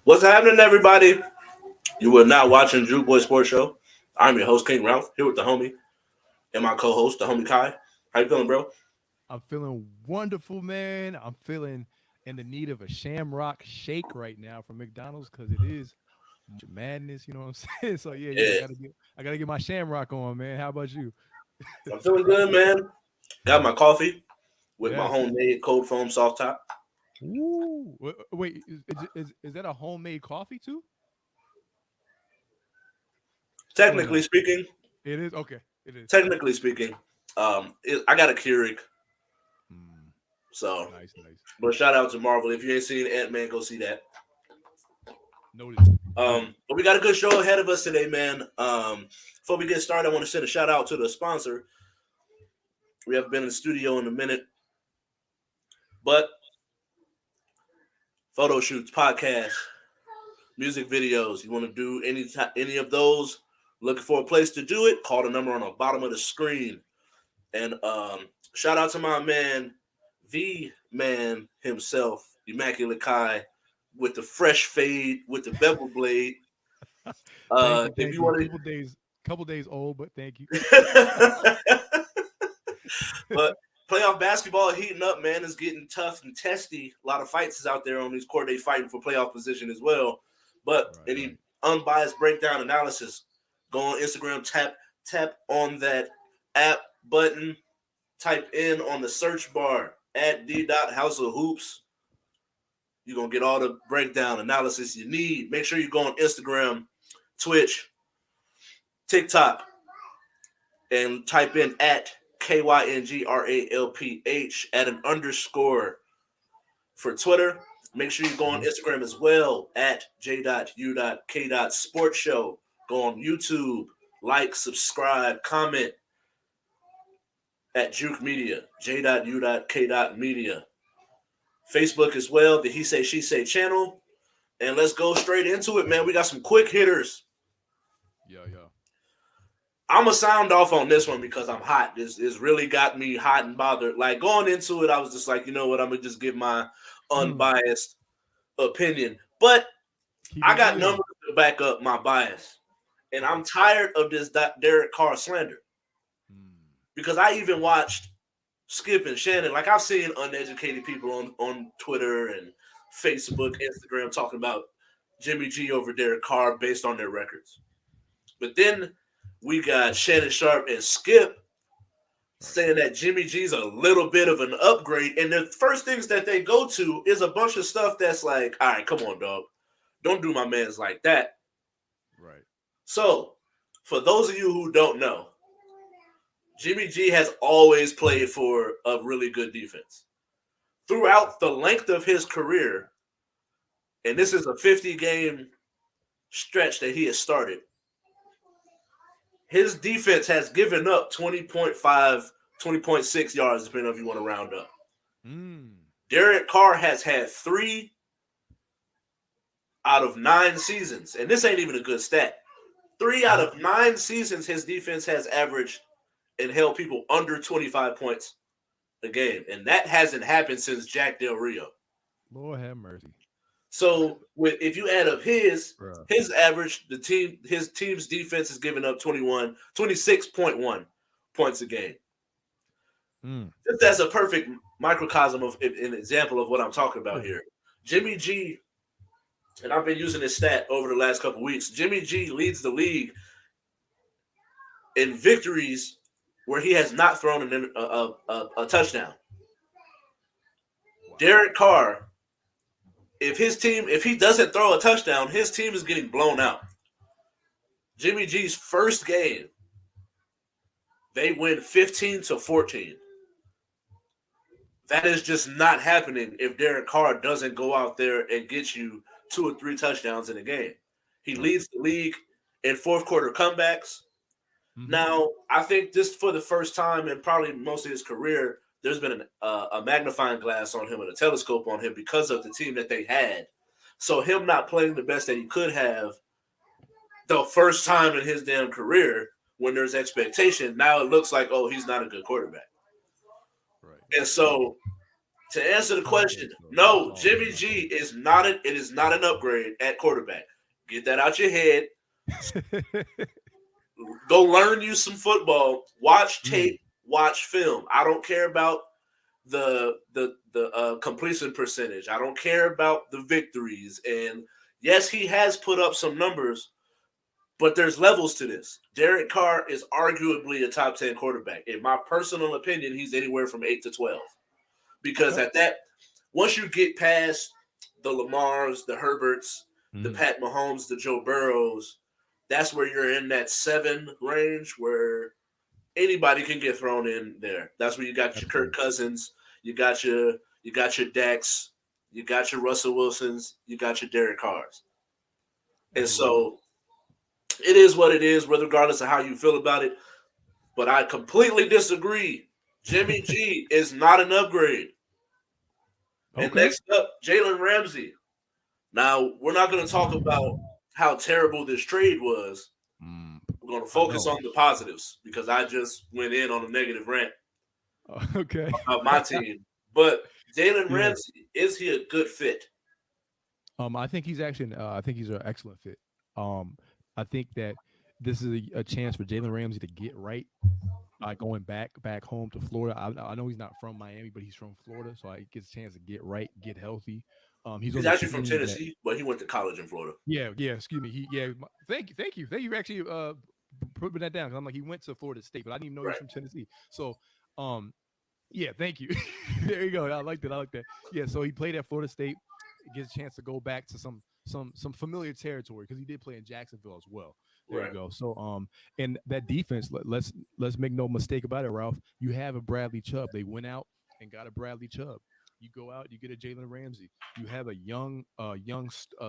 What's happening, everybody? You are now watching J.U.K Sports Show. I'm your host, King Ralph, here with the homie and my co-host, the homie Kai. How you feeling, bro? I'm feeling wonderful, man. I'm feeling in the need of a Shamrock shake right now from McDonald's because it is madness. You know what I'm saying? So yeah, Yeah, I gotta get my Shamrock on, man. How about you? I'm feeling good, man. Got my coffee with my Yes. homemade cold foam soft top. Ooh. Wait, is that a homemade coffee too, or Technically no? speaking, It is okay. It is. technically speaking, I got a Keurig, Mm, so. nice, nice. But shout out to Marvel. If you ain't seen Ant-Man, go see that. Noted. Noted. But we got a good show ahead of us today, man. Before we get started, I want to send a shout out to the sponsor. We haven't been in the studio in a minute, but photo shoots, podcasts, music videos. You want to do any of those? Looking for a place to do it? Call the number on the bottom of the screen. And shout out to my man, the man himself, Immaculate Kai, with the fresh fade, with the bevel blade. Thank you, If thank you you. want Couple days old, but thank you. to, but playoff basketball heating up, man. Is getting tough and testy. A lot of fights is out there on these court. They fighting for playoff position as well. But Right, any right. unbiased breakdown analysis, go on Instagram, tap on that app button, type in on the search bar at d.house of hoops. You're gonna get all the breakdown analysis you need. Make sure you go on Instagram, Twitch, TikTok, and type in at KYNGRALPH at an underscore for Twitter. Make sure you go on Mhm. Instagram as well at J.U.K. Sports Show. Go on YouTube, like, subscribe, comment at Juke Media, J.U.K. Media. Facebook as well, the He Say She Say channel. And let's go straight into it, man. We got some quick hitters. Yeah, yeah. I'm gonna sound off on this one because I'm hot. This really got me hot and bothered. Like going into it, I was just like, you know what? I'm gonna just give my Hmm. unbiased opinion. But Keep I it got real. numbers to back up my bias, and Okay. I'm tired of this Derek Carr slander Mm. because I even watched Skip and Shannon. Like I've seen uneducated people on Twitter and Facebook, Instagram talking about Jimmy G over Derek Carr based on their records. But then we got Shannon Sharp and Skip Right. saying that Jimmy G's a little bit of an upgrade. And the first things that they go to is a bunch of stuff that's like, all right, come on, dog. Don't do my mans like that. Right. So, for those of you who don't know, Jimmy G has always played for a really good defense. Throughout the length of his career, and this is a 50 game stretch that he has started, his defense has given up 20.5, 20.6 yards, depending on if you want to round up. Mm. Derek Carr has had 3 out of 9 seasons, and this ain't even a good stat. Three out Mhm. of nine seasons, his defense has averaged and held people under 25 points a game, and that hasn't happened since Jack Del Rio. Lord have mercy. So, if you add up Bruh. his average, his team's defense is giving up 26.1 points a game. Mm. Just as a perfect microcosm of an example of what I'm talking about Yeah. here. Jimmy G, and I've been using this stat over the last couple of weeks. Jimmy G leads the league in victories where he has not thrown a touchdown. Wow. Derek Carr, if he doesn't throw a touchdown, his team is getting blown out. Jimmy G's first game, they win 15-14. That is just not happening if Derek Carr doesn't go out there and get you 2 or 3 touchdowns in a game. He Right. leads the league in fourth quarter comebacks. Mhm. Now, I think this for the first time in probably most of his career, there's been a magnifying glass on him and a telescope on him because of the team that they had. So him not playing the best that he could have the first time in his damn career when there's expectation, now it looks like, oh, he's not a good quarterback. Right. And Right. so To answer the Okay, question, so it's no, all Jimmy good. G is not it is not an upgrade at quarterback. Get that out your head. Okay. Go learn you some football. Watch Mm, tape. Watch film. I don't care about the completion percentage. I don't care about the victories. And yes, he has put up some numbers, but there's levels to this. Derek Carr is arguably a top 10 quarterback. In my personal opinion, he's anywhere from 8 to 12. Because okay. at that, once you get past the Lamars, the Herberts, the Mm, Pat Mahomes, the Joe Burrows, that's where you're in that 7 range where anybody can get thrown in there. That's where you got your Kirk absolutely. Cousins, you got your Dax, you got your Russell Wilsons, you got your Derek Carrs. And Absolutely. so it is what it is, regardless of how you feel about it. But I completely disagree. Jimmy G is not an upgrade. And Okay. next up, Jalen Ramsey. Now, we're not going to talk about how terrible this trade was. Mm, We're going to I focus know. on the positives because I just went in on a negative rant Okay. about my team. But Jalen Yeah. Ramsey, is he a good fit? I think he's actually. I think he's an excellent fit. Um, I think that this is a chance for Jalen Ramsey to get right by going back home to Florida. I know he's not from Miami, but he's from Florida, so he gets a chance to get right, get healthy. He's He's on the actually from team that. Tennessee, but he went to college in Florida. Yeah. Excuse me. Thank you for actually putting that down. 'Cause I'm like he went to Florida State, but I didn't even know he was Right. from Tennessee. So, um, yeah, thank you. There you go. I like that. I like that. Yeah, so he played at Florida State. Gets a chance to go back to some familiar territory because he did play in Jacksonville as well. There you Right. go. So and that defense, let's make no mistake about it, Ralph. You have a Bradley Chubb. They went out and got a Bradley Chubb. You go out, you get a Jalen Ramsey. You have a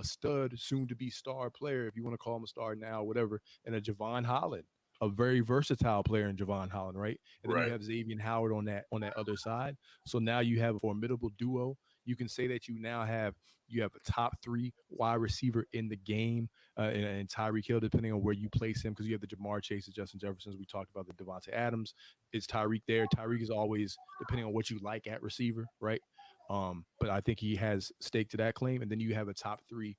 stud, soon to be star player, if you want to call him a star now, whatever, and a Javon Holland, a very versatile player in Javon Holland, right? And then you Right. have Xavier Howard on that other side. So now you have a formidable duo. You can say that you have a top 3 wide receiver in the game, and Tyreek Hill, depending on where you place him, because you have the Jamar Chases, Justin Jeffersons. We talked about the Devontae Adams. Is Tyreek there? Tyreek is always depending on what you like at receiver, right? But I think he has stake to that claim. And then you have a top 3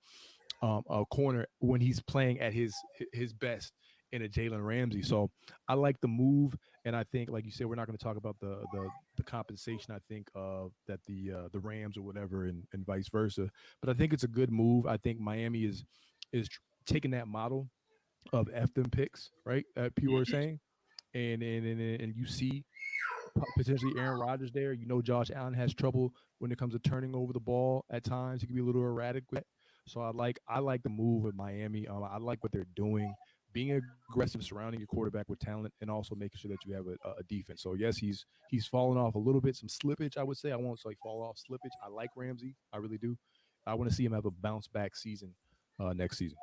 corner when he's playing at his best in a Jalen Ramsey. So I like the move, and I think, like you said, we're not going to talk about the compensation. I think that the Rams or whatever, and vice versa. But I think it's a good move. I think Miami is taking that model of F them picks, right? People are Mhm. saying, and you see potentially Aaron Rodgers there. You know, Josh Allen has trouble when it comes to turning over the ball at times. He can be a little erratic with that. So I like the move with Miami. I like what they're doing, being aggressive, surrounding your quarterback with talent, and also making sure that you have a defense. So yes, he's fallen off a little bit, some slippage. I would say I won't say fall off slippage. I like Ramsey, I really do. I want to see him have a bounce back season next season.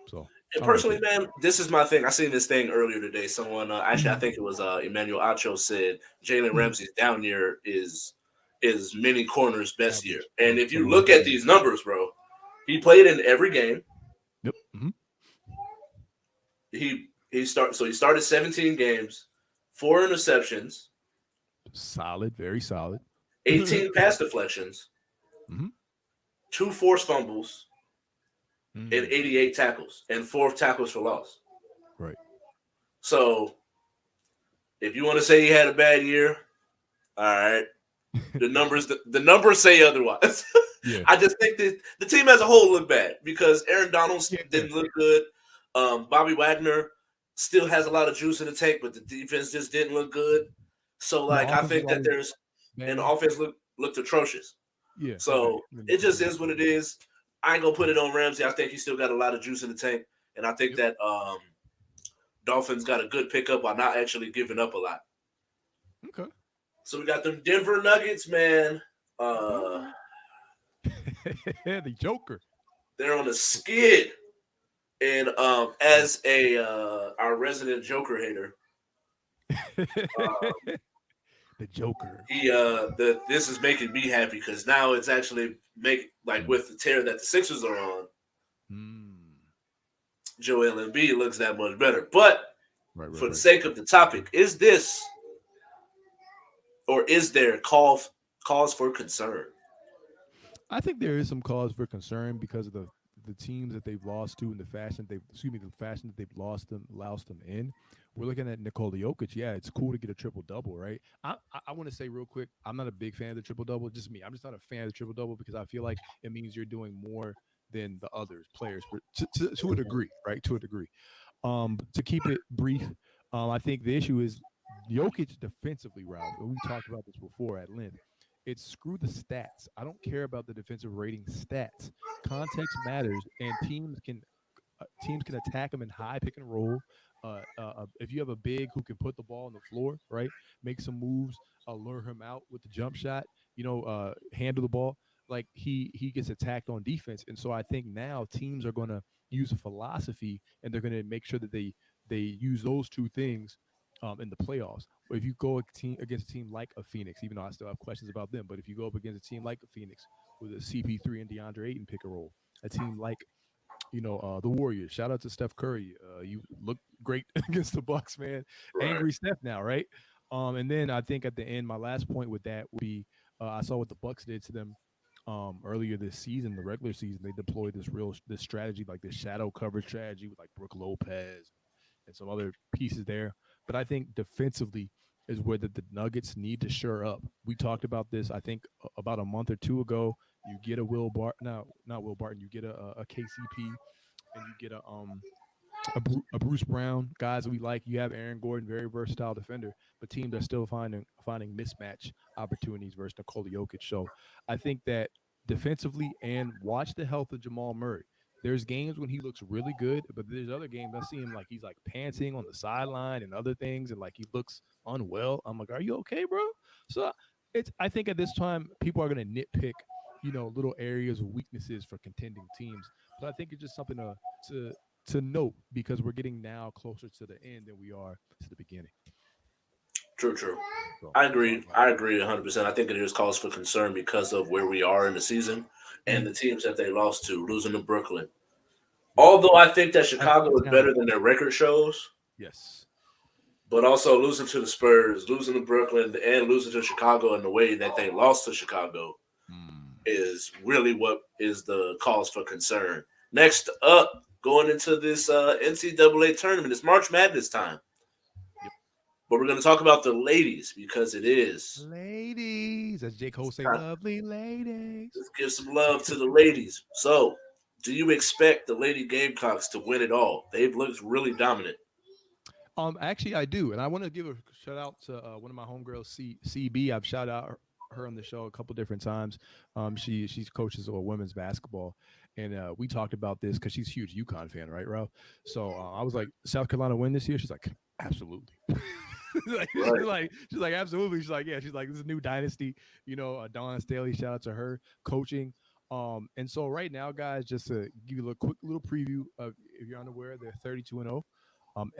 So And I like personally, it. man, this is my thing. I seen this thing earlier today. Someone, actually, I Mhm. think it was Emmanuel Acho said Jalen Mhm. Ramsey's down year is many corners' best year. Average, And if you average. look at Yeah. these numbers, bro, he played in every game. Yep. He started 17 games, 4 interceptions, Solid, very solid. 18 pass deflections, Mhm. 2 forced fumbles, and Mm, 88 tackles, and 4 tackles for loss. right. So if you want to say he had a bad year, all right. The numbers say otherwise. Yeah. I just think that the team as a whole looked bad because Aaron Donald Yeah. didn't look good. Bobby Wagner still has a lot of juice in the tank, but the defense just didn't look good. So The like I offense was think that always there's and the bad. offense looked atrocious. Yeah. Okay. So That it makes just sense. is what it is. I ain't gonna put it Mhm. on Ramsey. I think he still got a lot of juice in the tank, and I think Yep. that Dolphins got a good pickup while not actually giving up a lot. Okay. So we got them Denver Nuggets, man. Uh, Okay. The Joker. they're on a skid, and as a our resident Joker hater, uh, The Joker. this is making me happy because now it's actually make like Mm. with the tear that the Sixers are on, Mm. Joel Embiid looks that much better. But Right. Right. for the Right. sake of the topic, is this or is there cause for concern? I think there is some cause for concern because of the teams that they've lost to and the fashion they excuse me the fashion that they've lost them in. We're looking at Nikola Jokic. Yeah, it's cool to get a triple double, right? I want to say real quick, I'm not a big fan of the triple double. Just me, I'm just not a fan of the triple double because I feel like it means you're doing more than the others players to a degree, right? To a degree. But to keep it brief, I think the issue is Jokic defensively, Ralph, and we talked about this before at length. It's screw the stats. I don't care about the defensive rating stats. Context matters, and teams can attack them in high pick and roll. If you have a big who can put the ball on the floor, right, make some moves, lure him out with the jump shot, handle the ball. Like he gets attacked on defense, and so I think now teams are going to use a philosophy, and they're going to make sure that they use those two things in the playoffs. If you go against a team like a Phoenix, even though I still have questions about them, but if you go up against a team like a Phoenix with a CP3 and DeAndre Ayton pick and roll, a team like the Warriors. Shout out to Steph Curry. You look great against the Bucks, man. Right. Angry Steph now, right? And then I think at the end, my last point with that would be I saw what the Bucks did to them earlier this season, the regular season. They deployed this strategy, like this shadow coverage strategy with like Brooke Lopez and some other pieces there. But I think defensively is where the Nuggets need to shore up. We talked about this, I think, about a month or two ago. You get a Will Bart, no, not Will Barton. You get a KCP, and you get a Bruce Brown, guys that we like. You have Aaron Gordon, very versatile defender, but teams are still finding mismatch opportunities versus Nikola Jokic. So I think that defensively and watch the health of Jamal Murray. There's games when he looks really good, but there's other games I see him like he's like panting on the sideline and other things, and like he looks unwell. I'm like, are you okay, bro? So it's I think at this time people are going to nitpick, little areas of weaknesses for contending teams. But I think it's just something to to note because we're getting now closer to the end than we are to the beginning. True, true. So I that's all agree. I got. I agree 100%. I think it is cause for concern because of where we are in the season and Mhm. the teams that they lost to, losing to Brooklyn. Yep. Although I think that Chicago That's is better talent. than their record shows, Yes. but also losing to the Spurs, losing to Brooklyn, and losing to Chicago in the way that they lost to Chicago Mm. is really what is the cause for concern. Next up, going into this NCAA tournament, it's March Madness time. Yep. But we're going to talk about the ladies because it is. Ladies, as J. Cole It's say, time. lovely ladies. Let's give some love to the ladies. So, do you expect the Lady Gamecocks to win it all? They've looked really dominant. Actually, I do, and I want to give a shout out to one of my homegirls, CB. I've shouted out her on the show a couple different times. She's coaches of women's basketball, and we talked about this because she's a huge UConn fan, right, Ralph? So I was like, South Carolina win this year? She's like, absolutely. Right. She's like absolutely. She's like, yeah. She's like, this is a new dynasty. Dawn Staley. Shout out to her coaching. And so right now, guys, just to give you a quick little preview of if you're unaware, they're 32-0.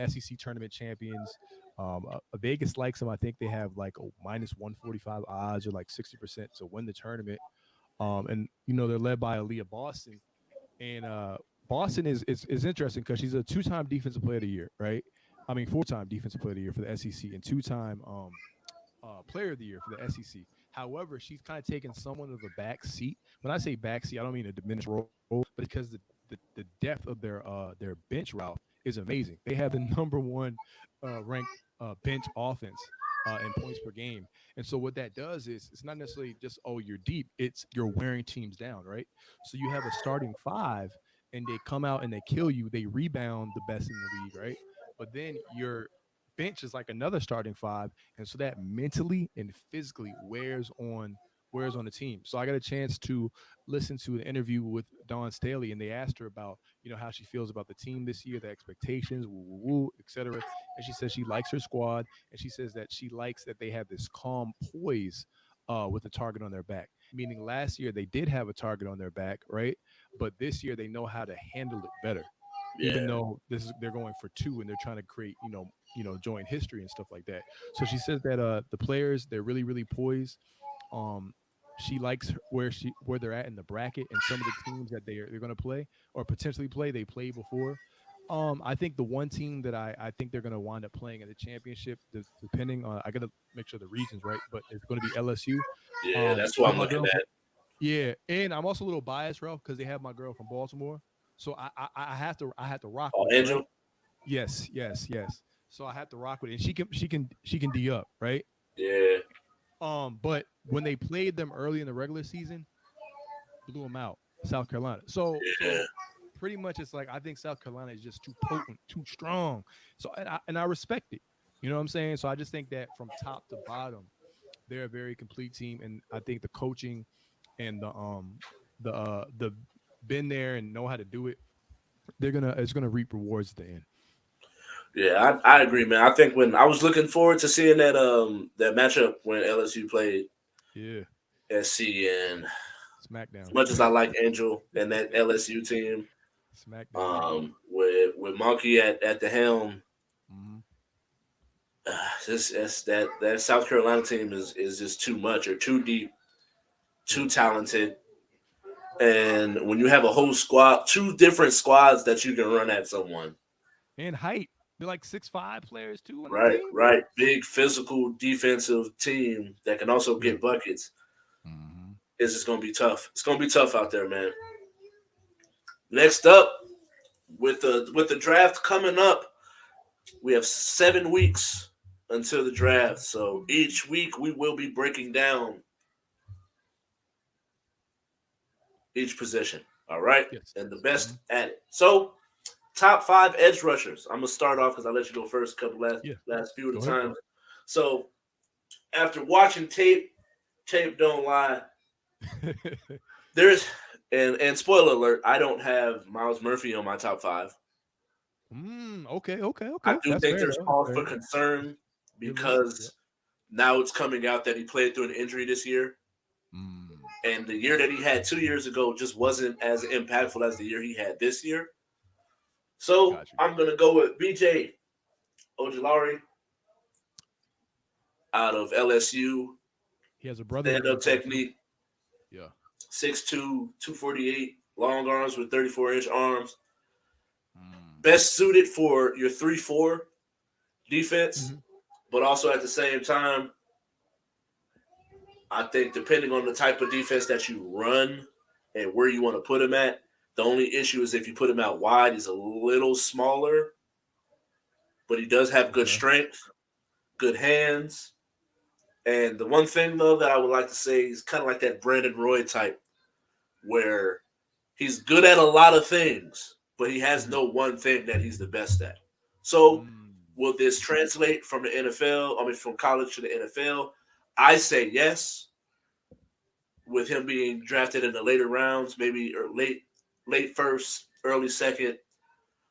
SEC tournament champions. Vegas likes them. I think they have like a minus 145 odds or like 60% to win the tournament. And they're led by Aaliyah Boston, and Boston is interesting because she's a two-time defensive player of the year, right? I mean, four-time defensive player of the year for the SEC and two-time player of the year for the SEC. However, she's kind of taken somewhat of a back seat. When I say back seat, I don't mean a diminished role, but because the depth of their bench route is amazing. They have the number one ranked bench offense in points per game. And so what that does is it's not necessarily just, oh, you're deep. It's you're wearing teams down, right? So you have a starting five and they come out and they kill you. They rebound the best in the league, right? But then your bench is like another starting five, and so that mentally and physically wears on the team. So I got a chance to listen to an interview with Dawn Staley, and they asked her about how she feels about the team this year, the expectations, woo woo woo, etc. And she says she likes her squad, and she says that she likes that they have this calm poise with a target on their back. Meaning last year they did have a target on their back, right? But this year they know how to handle it better, Yeah. even though they're going for two and they're trying to create joint history and stuff like that. So she says that the players, they're really really poised. um she likes where they're at in the bracket, and some of the teams that they're going to play or potentially play they played before. I think the one team that I think they're going to wind up playing in the championship, depending on, I got to make sure the regions right, but it's going to be LSU. Yeah, that's I what have I'm my looking girl from, at. yeah, and I'm also a little biased, Ralph, because they have my girl from Baltimore, so I have to rock Oh, with it, right? Angel. Yes, yes, yes. So I have to rock with it, and she can D up, right? Yeah, But when they played them early in the regular season, blew them out, South Carolina. yeah, So pretty much it's like I think South Carolina is just too potent, too strong. So and I respect it. You know what I'm saying? So I just think that from top to bottom, they're a very complete team, and I think the coaching and the been there and know how to do it. It's gonna reap rewards at the end. yeah. I agree, man. I think when I was looking forward to seeing that matchup when LSU played Yeah, SC, and as SmackDown, much as I like Angel and that LSU team, SmackDown. with Monkey at the helm, Mm-hmm. that South Carolina team is just too much or too deep, too Yeah, talented. And when you have a whole squad, two different squads that you can run at someone, and height. They're like 6'5" players too on that right, team. right, big physical defensive team that can also Yeah. get buckets, Mm-hmm. it's just gonna be tough. It's gonna be tough out there, man. Next up, with the draft coming up, we have 7 weeks until the draft. So each week we will be breaking down each position. All right, Yes. and the Mm-hmm. best at it. So top five edge rushers. I'm gonna start off because I let you go first. A couple Yeah. last few of Go the ahead. times. So after watching tape don't lie. There's and spoiler alert, I don't have Miles Murphy on my top five. Okay. Okay. I Okay. do That's think fair there's though. That's cause fair. for concern Good list. Yep. because now it's coming out that he played through an injury this year. Mm, And the year that he had 2 years ago just wasn't as impactful as the year he had this year. So got you. I'm gonna go with BJ Ojolari out of LSU. He has a brother Stand named up like that too. technique, Yeah. 6'2", 248, long arms with 34-inch arms. Mm. Best suited for your 3-4 defense, Hmm. but also at the same time, I think depending on the type of defense that you run and where you want to put him at, the only issue is if you put him out wide, he's a little smaller, but he does have good Okay. strength, good hands. And the one thing though that I would like to say is kind of like that Brandon Roy type, where he's good at a lot of things, but he has Hmm. no one thing that he's the best at. So Mm. will this translate from the NFL? I mean, from college to the NFL? I say yes, with him being drafted in the later rounds, maybe or late first, early second.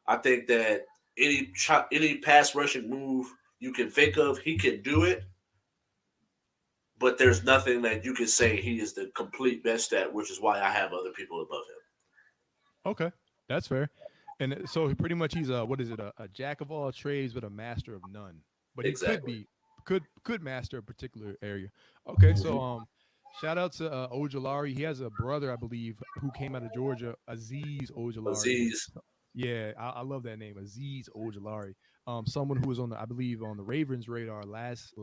I think that any pass rushing move you can think of, he can do it. But there's nothing that you can say he is the complete best at, which is why I have other people above him. Okay. That's fair. And so pretty much he's a what is it? A jack of all trades, but a master of none. But he could Exactly. be could master a particular area. Okay. So Mm-hmm. shout out to Ojolari. He has a brother, I believe, who came out of Georgia, Aziz Ojolari. Aziz. Yeah, I love that name, Aziz Ojolari. Someone who was on the, I believe, on the Ravens radar last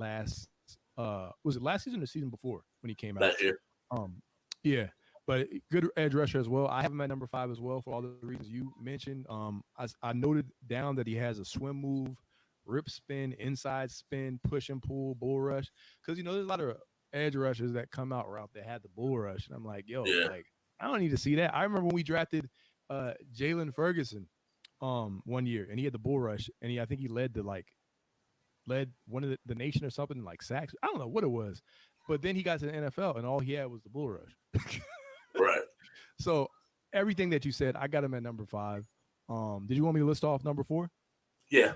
was it last season or season before when he came out? Last year. Um, yeah, but good edge rusher as well. I have him at number five as well for all the reasons you mentioned. I noted down that he has a swim move, rip spin, inside spin, push and pull, bull rush. Because there's a lot of edge rushers that come out route that had the bull rush, and I'm like, yo, Yeah. like I don't need to see that. I remember when we drafted Jalen Ferguson one year, and he had the bull rush, and I think he led one of the nation or something in like sacks. I don't know what it was, but then he got to the NFL, and all he had was the bull rush. Right. So everything that you said, I got him at number five. Did you want me to list off number four? Yeah.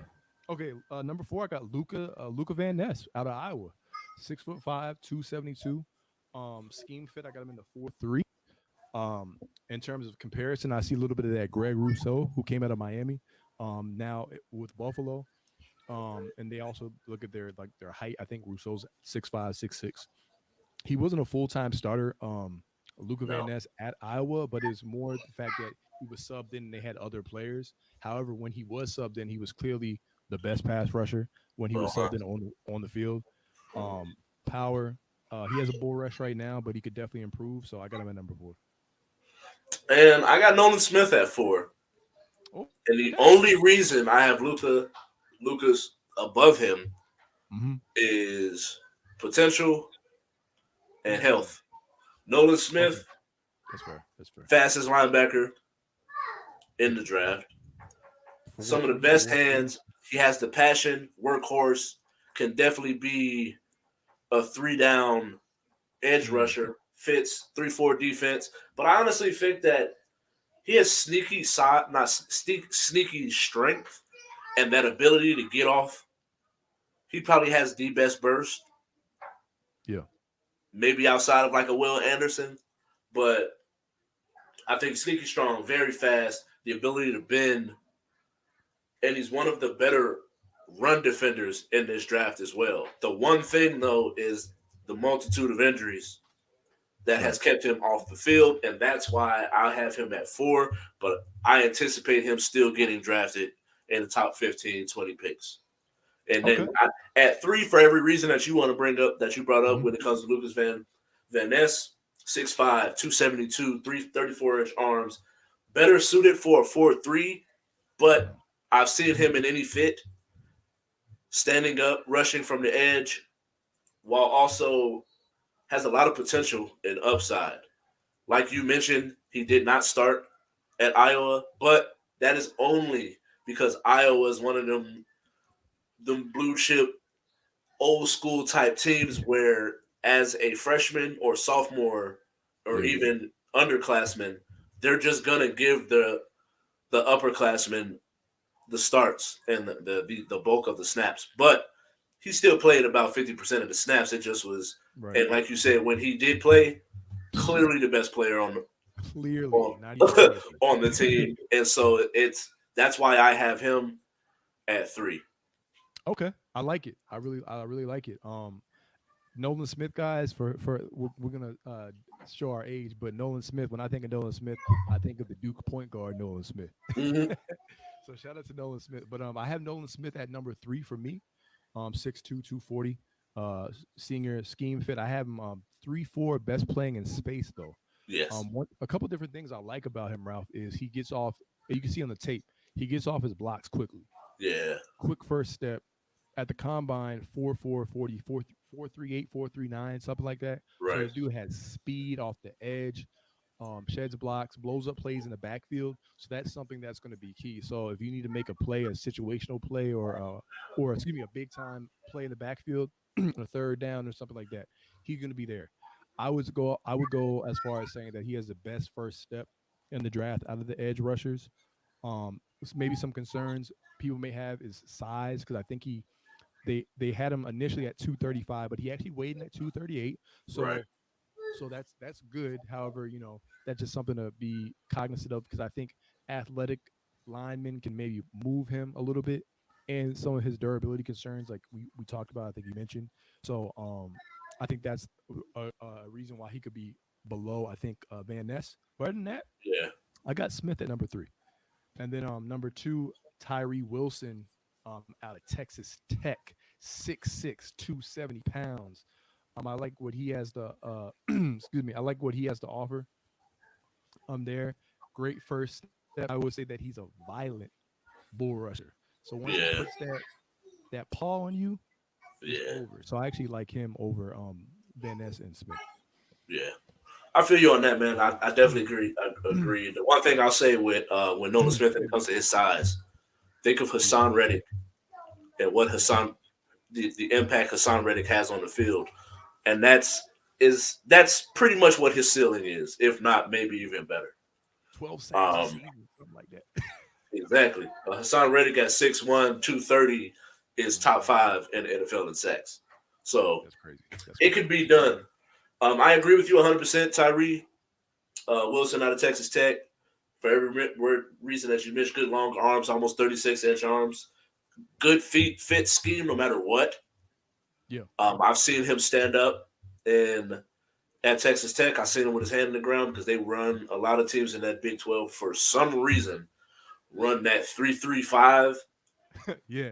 Okay, number four, I got Luca Van Ness out of Iowa, 6'5", 272. Scheme fit, I got him in the 4-3. In terms of comparison, I see a little bit of that Greg Rousseau who came out of Miami. Now with Buffalo. And they also look at their height. I think Rousseau's 6'5", 6'6". He wasn't a full time starter. Luca Van No. Ness at Iowa, but it's more the fact that he was subbed in and they had other players. However, when he was subbed in, he was clearly the best pass rusher when he was Uh-huh. subbed in on the field. Um, Power. He has a bull rush right now, but he could definitely improve. So I got him at number 4. And I got Nolan Smith at 4. And the Okay. only reason I have Lucas above him Mm-hmm. is potential and Mm-hmm. health. Nolan Okay. Smith, That's fair. That's fair. fastest linebacker in the draft. Some of the best 4.43. hands. He has the passion, workhorse, can definitely be a 3-down edge Mm. rusher, fits 3-4 defense. But I honestly think that he has sneaky side, not sneaky strength, and that ability to get off. He probably has the best burst, Yeah. maybe outside of like a Will Anderson. But I think sneaky strong, very fast, the ability to bend, and he's one of the better run defenders in this draft as well. The one thing though is the multitude of injuries that Right. has kept him off the field, and that's why I have him at 4. But I anticipate him still getting drafted in the top 15, 20 picks. And Okay. then at 3, for every reason that you want to bring up, that you brought up Mm-hmm. when it comes to Lucas Van Ness, 6'5", 272, 334-inch arms, better suited for a 4-3, but I've seen Mm-hmm. him in any fit, standing up, rushing from the edge, while also has a lot of potential and upside. Like you mentioned, he did not start at Iowa, but that is only because Iowa is one of them blue chip old school type teams where as a freshman or sophomore or Yeah. even underclassmen, they're just gonna give the upperclassmen the starts and the bulk of the snaps. But he still played about 50% of the snaps. It just was, Right. and like you said, when he did play, clearly the best player Clearly, on not even question. on the team. And so that's why I have him at 3. Okay, I like it. I really like it. Nolan Smith, guys, for we're gonna show our age, but Nolan Smith. When I think of Nolan Smith, I think of the Duke point guard Nolan Smith. Mm-hmm. So shout out to Nolan Smith. But I have Nolan Smith at number 3 for me. 6'2", 240. Senior scheme fit. I have him 3-4, best playing in space though. Yes. A couple different things I like about him, Ralph, is he gets off. You can see on the tape, he gets off his blocks quickly. Yeah. Quick first step. At the combine, 4.4, 40, 4.38, 4.39, something like that. So Right. this dude has speed off the edge, sheds blocks, blows up plays in the backfield. So that's something that's going to be key. So if you need to make a play, a situational play, or excuse me, a big time play in the backfield, a third down or something like that, he's going to be there. I would go as far as saying that he has the best first step in the draft out of the edge rushers. Maybe some concerns people may have is size because I think they had him initially at 235, but he actually weighed in at 238. Right. So that's good. However, that's just something to be cognizant of because I think athletic linemen can maybe move him a little bit, and some of his durability concerns, like we talked about, I think you mentioned. So I think that's a reason why he could be below. I think Van Ness. But other than that, Yeah. I got Smith at number 3. And then number 2, Tyree Wilson out of Texas Tech, 6'6", 270 pounds. I like what he has to excuse me. I like what he has to offer. There, great first step. I would say that he's a violent bull rusher. So once he Yeah. puts that paw on you, it's Yeah. over. So I actually like him over Van Ness and Smith. Yeah. I feel you on that, man. I definitely agree. I agree. The one thing I'll say with Nolan Smith when it comes to his size, think of Yeah. Hassan Reddick and what the impact Hassan Reddick has on the field, and that's pretty much what his ceiling is, if not maybe even better. 12 sacks a Um, season, something like that. exactly. Hassan Reddick at 6'1", 230 is top 5 in the NFL in sacks. So That's crazy. That's it crazy. could be done. I agree with you 100%, Tyree Wilson out of Texas Tech. For every reason that you mentioned, good long arms, almost 36-inch arms, good feet, fit scheme no matter what. Yeah. I've seen him stand up and at Texas Tech. I seen him with his hand in the ground because they run a lot of teams in that Big 12 for some reason run that 3-3-5, Yeah.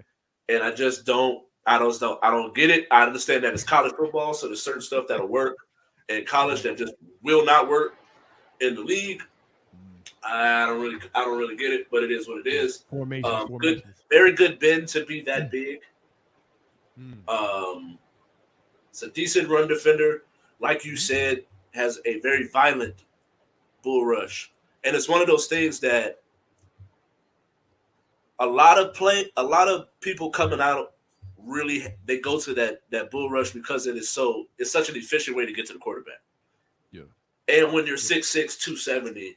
and I just don't. I don't get it. I understand that it's college football, so there's certain stuff that'll work in college Right. that just will not work in the league. Mm. I don't really get it, but it is what it Yeah. is. Formations. Good, Formations. very good bend to be that big. Mm. Um, it's a decent run defender, like you Mm-hmm. said, has a very violent bull rush, and it's one of those things that a lot of people coming out really they go to that bull rush because it's such an efficient way to get to the quarterback. Yeah. And when you're 6'6", 270,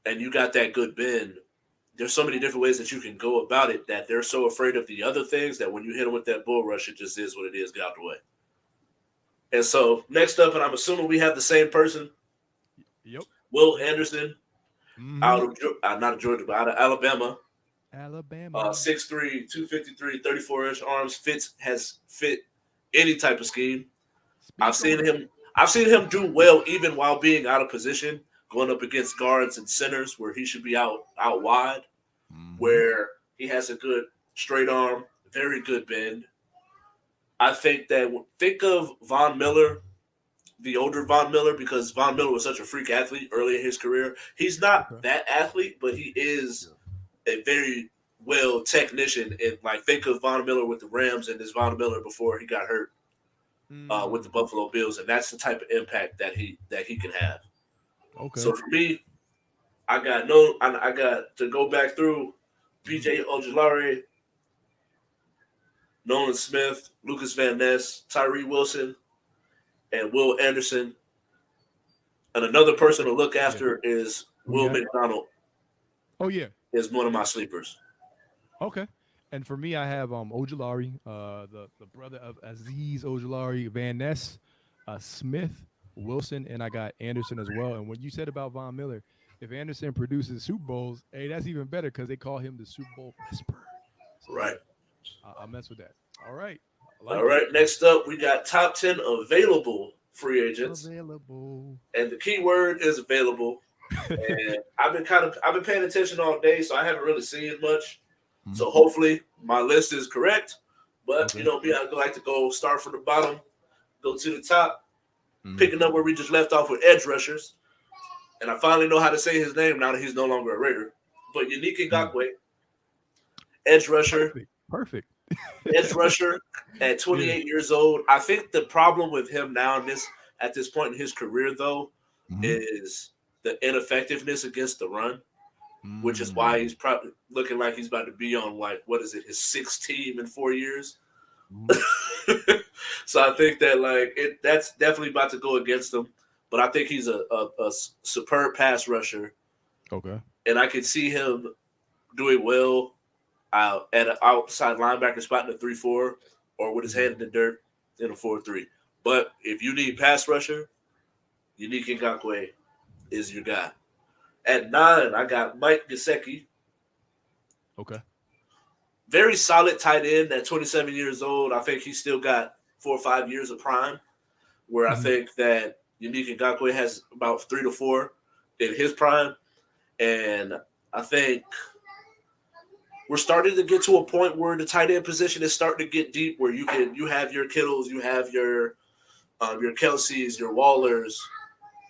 and you got that good bend, there's so many different ways that you can go about it that they're so afraid of the other things that when you hit them with that bull rush, it just is what it is. Get out the way. And so next up, and I'm assuming we have the same person, Yep. Will Yep. Anderson, Mm-hmm. out of not of Georgia, but out of Alabama. Alabama. 6'3", 253, 34-inch arms, has fit any type of scheme. I've Speak seen on it. him I've seen him do well even while being out of position, going up against guards and centers where he should be out wide, Mm-hmm. where he has a good straight arm, very good bend. I think that think of Von Miller, the older Von Miller, because Von Miller was such a freak athlete early in his career. He's not Okay. that athlete, but he is Yeah. a very well technician. And like think of Von Miller with the Rams and this Von Miller before he got hurt with the Mm. Buffalo Bills, and that's the type of impact that he can have. Okay. So for me, I got to go back through Mm. B.J. Ojulari, Nolan Smith, Lucas Van Ness, Tyree Wilson, and Will Anderson. And another person to look Yeah. after is Who you Will got? McDonald. Oh yeah. Is one of my sleepers. Okay. And for me, I have Ojulari, the brother of Aziz Ojulari, Van Ness, Smith, Wilson, and I got Anderson as well. And what you said about Von Miller, if Anderson produces Super Bowls, hey, that's even better because they call him the Super Bowl whisperer. So Right. yeah, I'll mess with that. All right, I All like it. right. Next up, we got top 10 available free agents. Available. And the key word is available. And I've been paying attention all day, so I haven't really seen much. So Mhm. hopefully my list is correct. But you Okay. know me, I like to go start from the bottom, go to the top, Mhm. picking up where we just left off with edge rushers. And I finally know how to say his name now that he's no longer a Raider. But Unique Mm. Ngakwe, edge rusher, Perfect. Perfect. edge rusher at Yeah. 28 years old. I think the problem with him now in this at this point in his career though Mhm. is the ineffectiveness against the run, which is why Mm. he's probably looking like he's about to be on like what is it, his sixth team in 4 years. Mhm. So I think that that's definitely about to go against him. But I think he's a superb pass rusher, Okay. and I can see him doing well at an outside linebacker spot in a 3-4 or with his Mhm. hand in the dirt in a 4-3. But if you need pass rusher, Unique Ngakwe is your guy. At 9, I got Mike Gesicki, Okay. very solid tight end at 27 years old. I think he's still got 4 or 5 years of prime, where I Mhm. think that Unique Ngakwe has about 3 to 4 in his prime. And I think we're starting to get to a point where the tight end position is starting to get deep, where you have your Kittles, you have your Kelseys, your Wallers,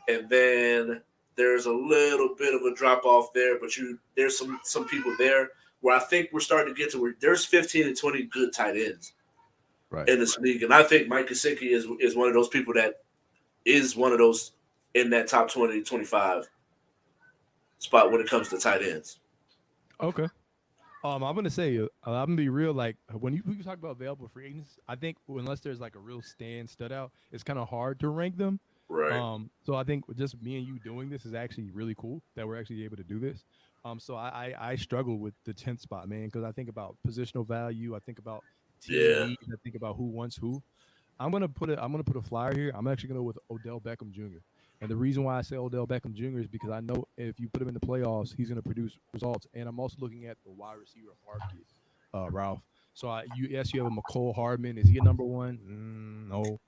and then there's a little bit of a drop off there, but there's some people there where I think we're starting to get to where there's 15 and 20 good tight ends Right. in this league, and I think Mike Gesicki is one of those people that is one of those in that top 20 25 spot when it comes to tight ends. Okay. I'm gonna say, I'm gonna be real. Like when you talk about available free agents, I think unless there's like a real stand stud out, it's kind of hard to rank them. Right. So I think just me and you doing this is actually really cool that we're actually able to do this. So I struggle with the 10th spot, man, because I think about positional value, I think about team Yeah. needs, I think about who wants who. I'm gonna put a flyer here. I'm actually gonna go with Odell Beckham Jr. And the reason why I say Odell Beckham Jr. is because I know if you put him in the playoffs, he's gonna produce results. And I'm also looking at the wide receiver market, Ralph. So you have a McCole Hardman. Is he a number one? No.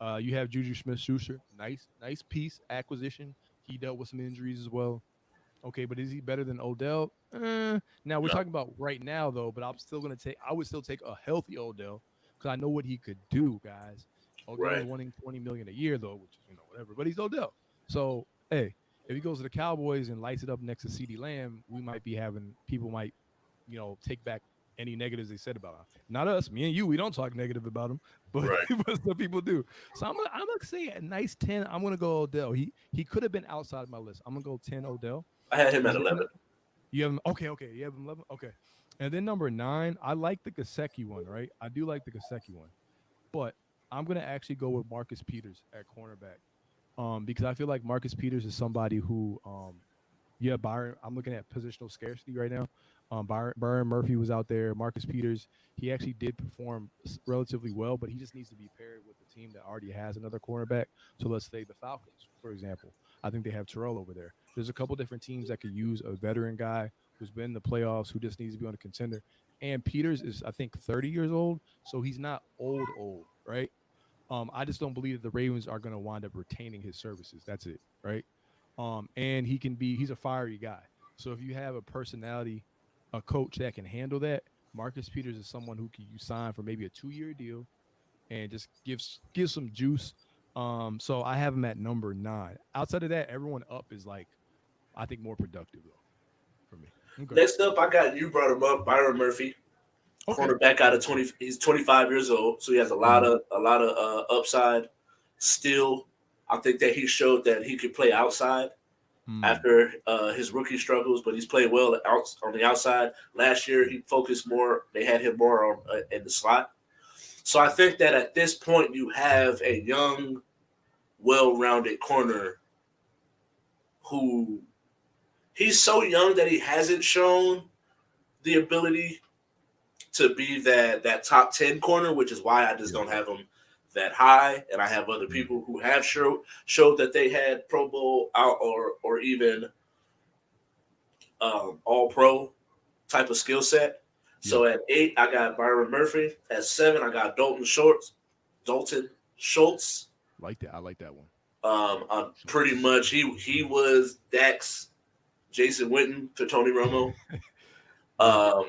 You have Juju Smith-Schuster, nice piece acquisition. He dealt with some injuries as well. Okay, but is he better than Odell? Now we're No. talking about right now though, but I would still take a healthy Odell because I know what he could do, guys. Odell's Right. winning 20 million a year though, which is whatever, but he's Odell. So hey, if he goes to the Cowboys and lights it up next to CeeDee Lamb, we might be having people might take back any negatives they said about him. Not us, me and you. We don't talk negative about him, but, Right. but some people do. So I'm gonna say a nice 10. I'm gonna go Odell. He could have been outside of my list. I'm gonna go 10 Odell. I had him And at then 11. you have him. Okay. You have him 11. Okay. And then number 9, I like the Gasecki one, right? I do like the Gasecki one, but I'm gonna actually go with Marcus Peters at cornerback. Because I feel like Marcus Peters is somebody who yeah, Byron. I'm looking at positional scarcity right now. Byron Murphy was out there. Marcus Peters, he actually did perform relatively well, but he just needs to be paired with the team that already has another cornerback. So let's say the Falcons, for example. I think they have Terrell over there. There's a couple different teams that could use a veteran guy who's been in the playoffs, who just needs to be on a contender. And Peters is, I think, 30 years old, so he's not old, right? I just don't believe that the Ravens are going to wind up retaining his services. That's it, right? And he's a fiery guy. So if you have a personality, a coach that can handle that, Marcus Peters is someone who can you sign for maybe a 2-year deal and just give some juice. So I have him at number 9. Outside of that, everyone up is like, I think more productive though for me. Okay. Next up, I got you brought him up, Byron Murphy, Okay. cornerback out of 20. He's 25 years old, so he has a lot Mhm. of upside. Still, I think that he showed that he could play outside Mm. after his rookie struggles, but he's played well on the outside. Last year, he focused more. They had him more on in the slot. So I think that at this point, you have a young, well-rounded corner who he's so young that he hasn't shown the ability to be that top 10 corner, which is why I just Yeah. don't have him that high. And I have other Mm. people who have showed that they had Pro Bowl out or even All Pro type of skill set. Yeah. So at 8, I got Byron Murphy. At 7, I got Dalton Schultz. Like that. I like that one. Pretty much he was Dax, Jason Witten to Tony Romo. Yeah.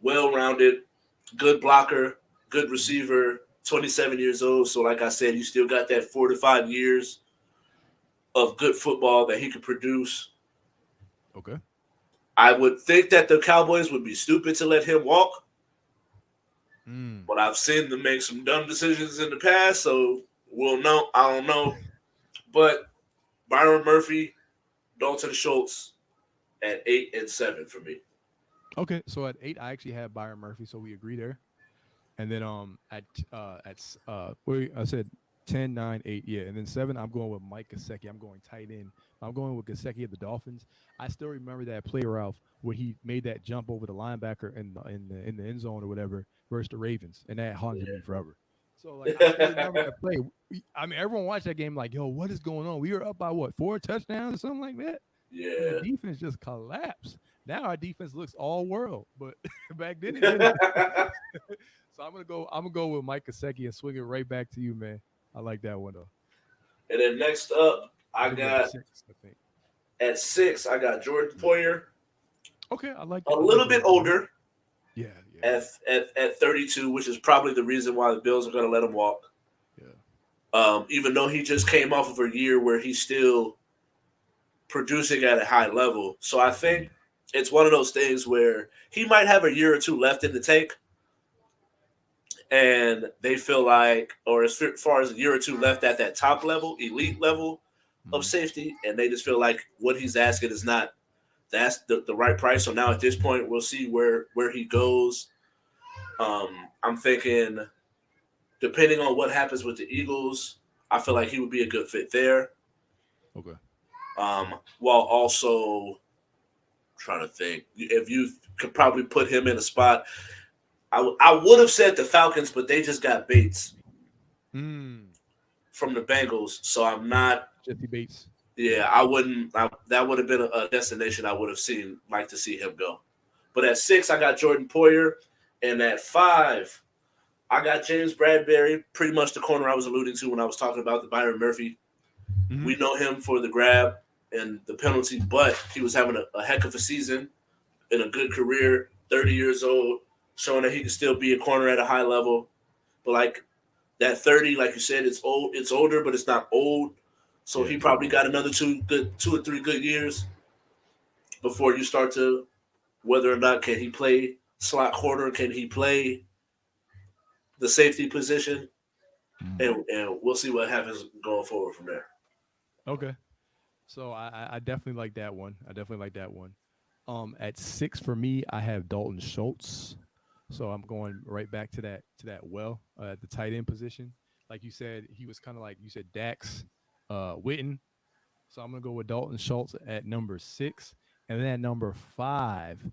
Well-rounded, good blocker, good receiver, 27 years old. So like I said, you still got that 4 to 5 years of good football that he could produce. Okay. I would think that the Cowboys would be stupid to let him walk, Mm. but I've seen them make some dumb decisions in the past, so we'll know. I don't know. But Byron Murphy, Dalton Schultz at 8 and 7 for me. Okay. So at 8, I actually have Byron Murphy, so we agree there. And then wait, I said 10, 9, 8, yeah. And then 7, I'm going with Mike Gesicki. I'm going tight end. I'm going with Gesicki of the Dolphins. I still remember that play, Ralph, where he made that jump over the linebacker in the end zone or whatever versus the Ravens, and that haunted me forever. So like I still remember that play. I mean, everyone watched that game like, yo, what is going on? We were up by what, 4 touchdowns or something like that? And the Yeah. defense just collapsed. Now our defense looks all world, but back then it didn't. So I'm gonna go with Mike Gesicki and swing it right back to you, man. I like that one though. And then next up, I I think you're at got 6, I think. at 6, I got Jordan Yeah. Poyer, Okay, I like a that. I like little that. bit older Yeah, yeah, at 32, which is probably the reason why the Bills are going to let him walk. yeah. Even though he just came off of a year where he's still producing at a high level. So I think it's one of those things where he might have a year or two left in the tank, and they feel like, or as far as a year or two left at that top level, elite level of Mhm. safety, and they just feel like what he's asking is not that's the right price. So now at this point, we'll see where he goes. I'm thinking, depending on what happens with the Eagles, I feel like he would be a good fit there. Okay. While also trying to think if you could probably put him in a spot. I would have said the Falcons, but they just got Bates Mm. from the Bengals, so I'm not. Jesse Bates. Yeah, I wouldn't. That would have been a destination I would have like to see him go. But at 6, I got Jordan Poyer, and at 5, I got James Bradbury, pretty much the corner I was alluding to when I was talking about the Byron Murphy. Mm-hmm. We know him for the grab and the penalty, but he was having a heck of a season in a good career, 30 years old, showing that he can still be a corner at a high level. But like that 30, like you said, it's old, it's older, but it's not old. So Yeah. he probably got another 2 or 3 good years before you start to whether or not can he play slot corner, can he play the safety position, Mm. and we'll see what happens going forward from there. Okay. So I definitely like that one. I definitely like that one. At 6 for me, I have Dalton Schultz. So I'm going right back to that at the tight end position. Like you said, he was kind of like you said Dax, Witten. So I'm gonna go with Dalton Schultz at number 6, and then at number 5.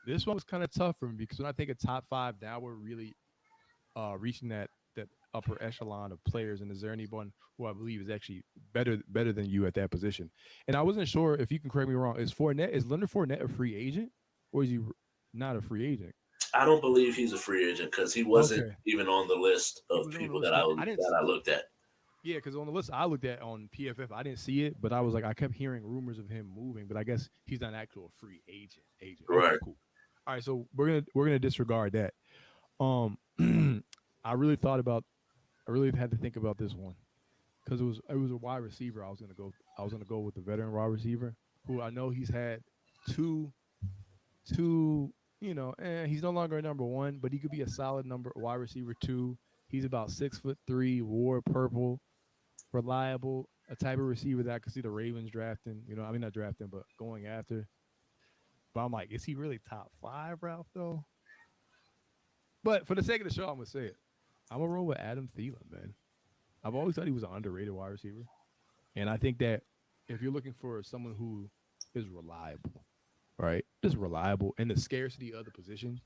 This one was kind of tough for me because when I think of top 5, now we're really reaching that upper echelon of players. And is there anyone who I believe is actually better than you at that position? And I wasn't sure if you can correct me wrong. Is Leonard Fournette a free agent or is he not a free agent? I don't believe he's a free agent because he wasn't Okay, even on the list he of was on the people list. that Yeah, I didn't. I looked at. Yeah, because on the list I looked at on PFF, I didn't see it, but I was like, I kept hearing rumors of him moving, but I guess he's not an actual free agent. Okay, Right. cool. All right, so we're gonna disregard that. Um, I really thought about. I really had to think about this one because it was a wide receiver. I was gonna go with the veteran wide receiver who I know he's had two two. He's no longer a number one, but he could be a solid number wide receiver two. He's about 6'3", war purple, reliable, a type of receiver that I could see the Ravens drafting. I mean not drafting, but going after. But I'm like, is he really top 5, Ralph? Though. But for the sake of the show, I'm gonna say it. I'm gonna roll with Adam Thielen, man. I've always thought he was an underrated wide receiver. And I think that if you're looking for someone who is reliable, right, just reliable in the scarcity of the position,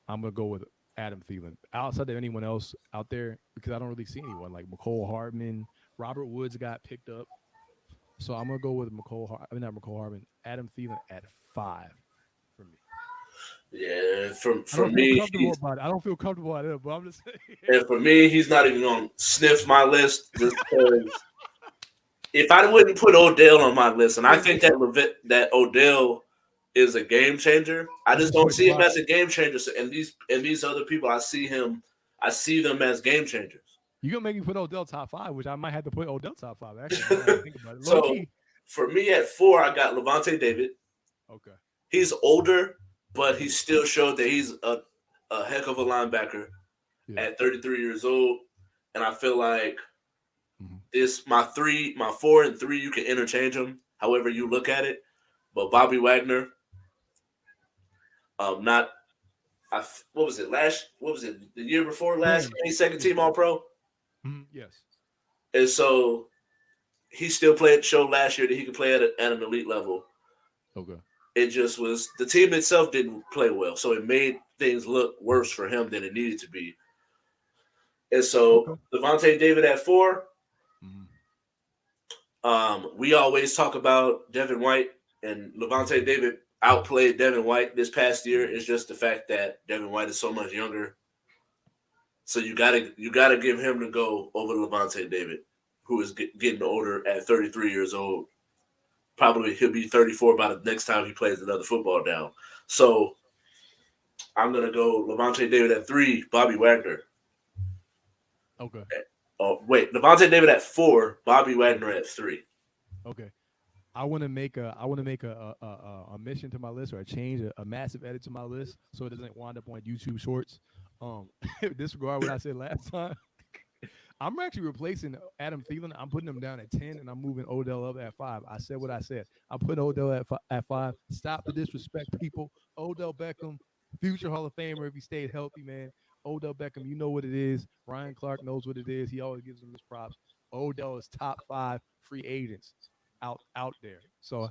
I'm gonna go with Adam Thielen. Outside of anyone else out there, because I don't really see anyone like McCole Hardman, Robert Woods got picked up, so I'm gonna go with not McCole Hardman, Adam Thielen at 5 for me. Yeah, from I for don't feel me, comfortable about it. I don't feel comfortable at it, but I'm just saying. and for me, he's not even on sniff my list just because if I wouldn't put Odell on my list, and I think that that Odell is a game changer, I That's just a don't choice see of him mine. as a game changer. So, and these other people, I see them as game changers. You gonna make me put Odell top 5, which I might have to put Odell top 5. Actually, now that I think about it, low So key. for me at 4, I got Levante David. Okay. He's older, but he Mhm. still showed that he's a heck of a linebacker Yeah. at 33 years old. And I feel like Mhm. this my 4 and 3, you can interchange them however you look at it. But Bobby Wagner, not what was it last? What was it the year before last? Yeah. Second Yeah. team All Pro, Yes. and so he still played. Showed last year that he could play at an elite level. Okay. It just was the team itself didn't play well, so it made things look worse for him than it needed to be. And so Okay. Levante David at 4. Mhm. We always talk about Devin White, and Levante David outplayed Devin White this past year. Mhm. It's just the fact that Devin White is so much younger. So you gotta give him to go over Levante David, who is getting older at 33 years old. Probably he'll be 34 by the next time he plays another football down. So I'm gonna go Levante David at 3, Bobby Wagner. Okay. Oh wait, Levante David at 4, Bobby Mhm. Wagner at 3. Okay. I want to make a mission to my list or a change, a massive edit to my list so it doesn't wind up on YouTube Shorts. Disregard what I said last time. I'm actually replacing Adam Thielen. I'm putting him down at 10, and I'm moving Odell up at 5. I said what I said. I'm putting Odell at 5. Stop the disrespect, people. Odell Beckham, future Hall of Famer if he stayed healthy, man. Odell Beckham, you know what it is. Ryan Clark knows what it is. He always gives him his props. Odell is top 5 free agents out there. So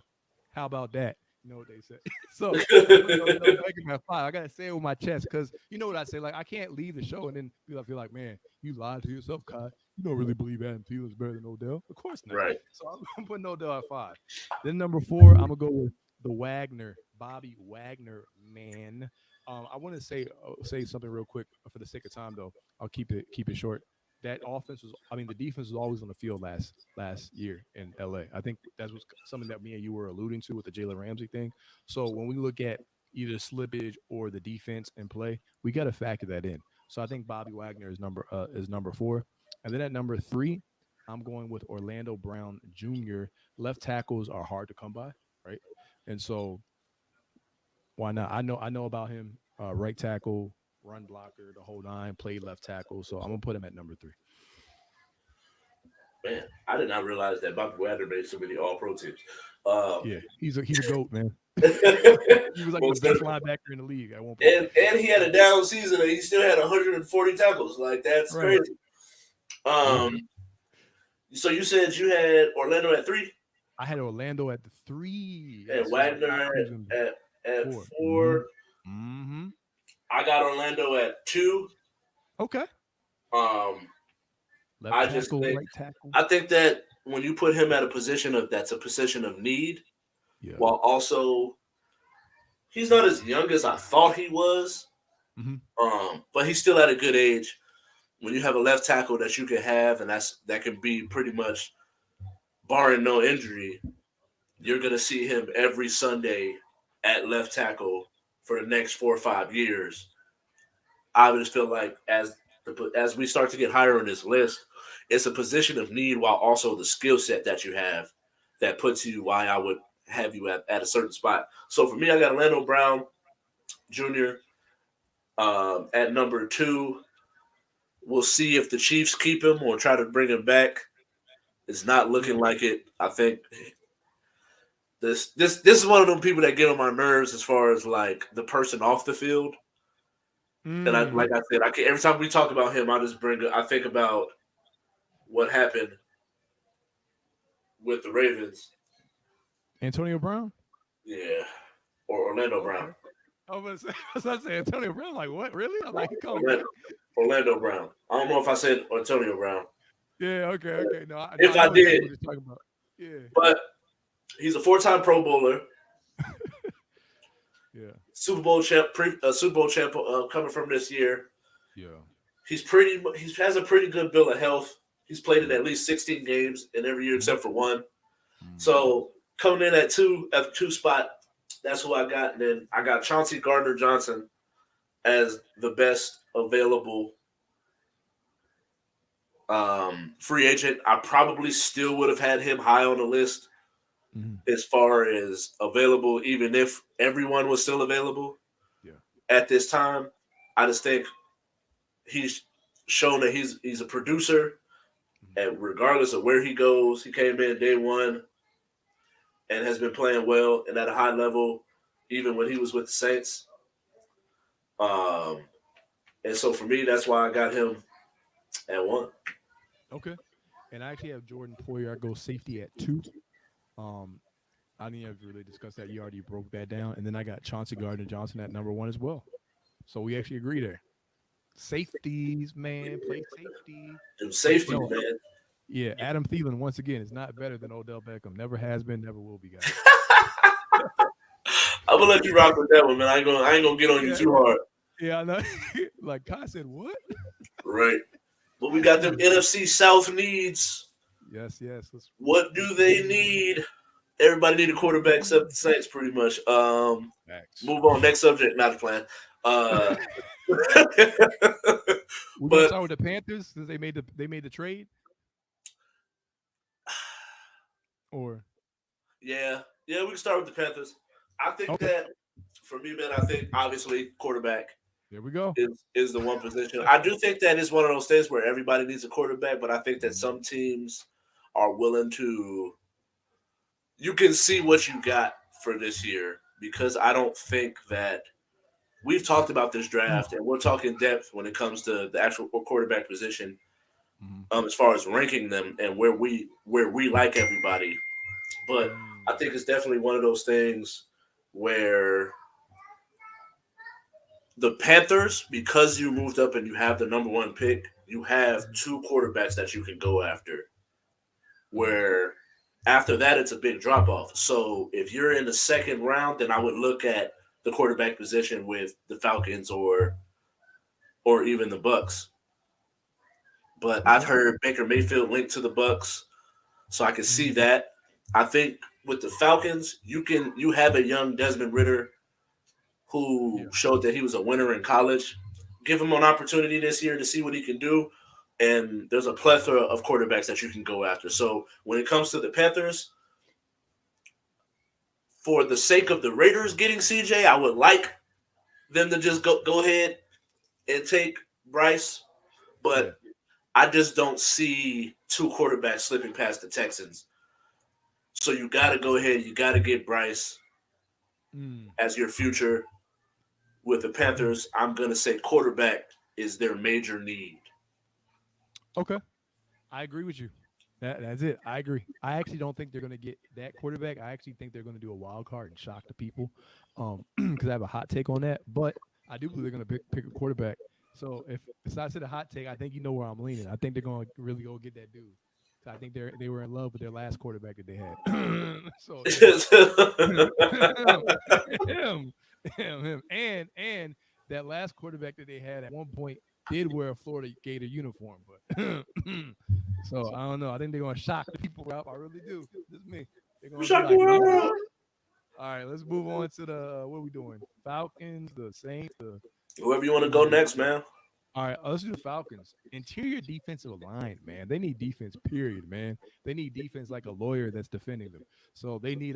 how about that? You know what they say. So I'm putting Odell Beckham at 5. I gotta say it with my chest because you know what I say. Like I can't leave the show and then feel like, man, you lied to yourself, Kai. You don't really believe Adam Thielen's better than Odell. Of course not. Right. So I'm putting Odell at 5. Then number 4, I'm gonna go with the Wagner, Bobby Wagner man. I want to say something real quick for the sake of time, though. I'll keep it short. That offense was, I mean, the defense was always on the field last year in LA. I think that was something that me and you were alluding to with the Jalen Ramsey thing. So when we look at either slippage or the defense in play, we got to factor that in. So I think Bobby Wagner is number 4, and then at number 3, I'm going with Orlando Brown Jr. Left tackles are hard to come by, right? And so why not? I know about him. Right tackle, run blocker, the whole nine. Played left tackle, so I'm gonna put him at number 3. Man, I did not realize that Bobby Wagner made so many All Pro teams. Um, Yeah, he's a goat, man. He was like the most best certainly. linebacker in the league at one point. And he had a down season and he still had 140 tackles. Like that's Right. crazy. Yeah. Um, so you said you had Orlando at 3 I had Orlando at the 3. and Yes, he's Wagner cruising at 4. 4. Mm-hmm. I got Orlando at 2. Okay. Um, Left I just tackle, think right tackle. I think that when you put him at a position of that's a position of need, Yeah. while also he's not as young as I thought he was. Mm-hmm. But he's still at a good age. When you have a left tackle that you can have, and that can be pretty much barring no injury, you're gonna see him every Sunday at left tackle for the next 4 or 5 years. I just feel like as we start to get higher on this list, it's a position of need while also the skill set that you have that puts you why I would have you at a certain spot. So for me, I got Orlando Brown Jr. At number 2. We'll see if the Chiefs keep him or try to bring him back. It's not Yeah. looking like it. I think this is one of them people that get on my nerves as far as like the person off the field. And Mm. like I said, I can, every time we talk about him, I think about what happened with the Ravens. Antonio Brown. Yeah, or Orlando Okay. Brown. I was gonna say, I was about to say Antonio Brown. Like what? Really? I'm like he coming back. Orlando, Orlando Brown. I don't know if I said Antonio Brown. Yeah. Okay. Okay. No, If I I know exactly did, what you're talking about. Yeah. but he's a 4-time Pro Bowler, Yeah. Super Bowl champ coming from this year. Yeah. He has a pretty good bill of health. He's played in Yeah. at least 16 games in every year Mhm. except for one. Mm. So coming in at the 2 spot, that's who I got. And then I got Chauncey Gardner Johnson as the best available free agent. I probably still would have had him high on the list Mhm. as far as available, even if everyone was still available Yeah. at this time. I just think he's shown that he's a producer, Mhm. and regardless of where he goes, he came in day one and has been playing well and at a high level, even when he was with the Saints. Um, and so for me, that's why I got him at 1. Okay. And I actually have Jordan Poyer. I go safety at 2. Um, I didn't have really discussed that. You already broke that down. And then I got Chauncey Gardner Johnson at number 1 as well. So we actually agree there. Safeties, man, play safety. Them But safeties, no, man. yeah, Adam Thielen once again is not better than Odell Beckham. Never has been, never will be, guys. I'm gonna let you rock with that one, man. I ain't gonna get on you Yeah, too hard, yeah, I know. Like Kai said, what? right? But we got them Yeah. NFC South needs. Yes, yes. What do they need? Everybody need a quarterback except the Saints, pretty much. Facts. Move on. Next subject. Not a plan. Uh, We're gonna but start with the Panthers since they made the trade, or yeah, we can start with the Panthers. I think okay, that for me, man, I think obviously quarterback there we go. is the one position. I do think that is one of those things where everybody needs a quarterback, but I think that Mhm. some teams are willing to. You can see what you got for this year because I don't think that we've talked about this draft and we'll talk in depth when it comes to the actual quarterback position, Mhm. as far as ranking them and where we like everybody. But I Mm. think it's definitely one of those things where the Panthers, because you moved up and you have the number 1 pick, you have Mhm. 2 quarterbacks that you can go after. Mm. Where after that, it's a big drop off. So if you're in the second round, then I would look at the quarterback position with the Falcons or even the Bucks. But I've Okay. heard Baker Mayfield linked to the Bucks, so I can see Mhm. that. I think with the Falcons, you have a young Desmond Ritter who Yeah. showed that he was a winner in college. Give him an opportunity this year to see what he can do. And there's a plethora of quarterbacks that you can go after. So when it comes to the Panthers, for the sake of the Raiders getting CJ, I would like them to just go ahead and take Bryce. Yeah. But I just don't see two quarterbacks slipping past the Texans. So you got to go ahead. You got to get Bryce Mm. as your future. With the Mm. Panthers, I'm going to say quarterback is their major need. Okay. I agree with you. That's it. I agree. I actually don't think they're going to get that quarterback. I actually think they're going to do a wild card and shock the people, because I have a hot take on that. But I do believe they're going to pick a quarterback. So if it's not to the hot take, I think you know where I'm leaning. I think they're going to really go get that dude. So I think they were in love with their last quarterback that they had. So him, him, him, him, and that last quarterback that they had at one point did wear a Florida Gator uniform, but so I don't know. I think they're gonna shock the people, Ralph. I really do. This is me. They're gonna be Shock the like, nope. world. All right, let's move on to the what are we doing? Falcons, the Saints, the Whoever you want what to are we go doing? next, man. All right, let's do the Falcons. Interior defensive line, man. They need defense, period, man. They need defense like a lawyer that's defending them. So they need